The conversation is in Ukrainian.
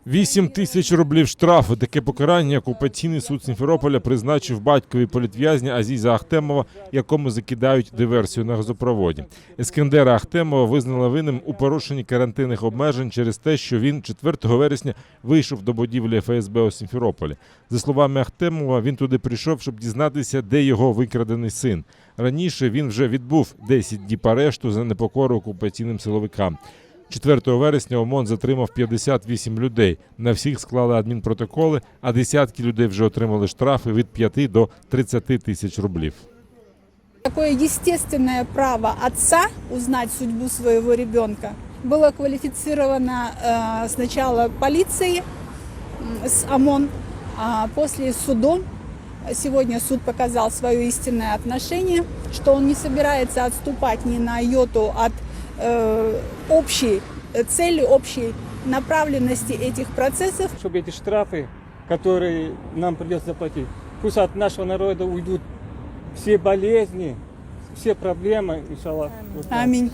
8 тисяч рублів штрафу. Таке покарання окупаційний суд Сімферополя призначив батькові політв'язня Азіза Ахтемова, якому закидають диверсію на газопроводі. Ескендера Ахтемова визнала винним у порушенні карантинних обмежень через те, що він 4 вересня вийшов до будівлі ФСБ у Сімферополі. За словами Ахтемова, він туди прийшов, щоб дізнатися, де його викрадений син. Раніше він вже відбув 10 діб арешту за непокору окупаційним силовикам. 4 вересня ОМОН затримав 58 людей. На всіх склали адмінпротоколи, а десятки людей вже отримали штрафи від 5 до 30 тисяч рублів. Такое естественное право отца узнать судьбу своего ребенка было квалифицировано сначала полицией с ОМОН, а после судом. Сегодня суд показал свое истинное отношение, что он не собирается отступать ни на йоту от общей цели, общей направленности этих процессов. Чтобы эти штрафы, которые нам придется заплатить, пусть от нашего народа уйдут все болезни, все проблемы, иншаллах. Аминь.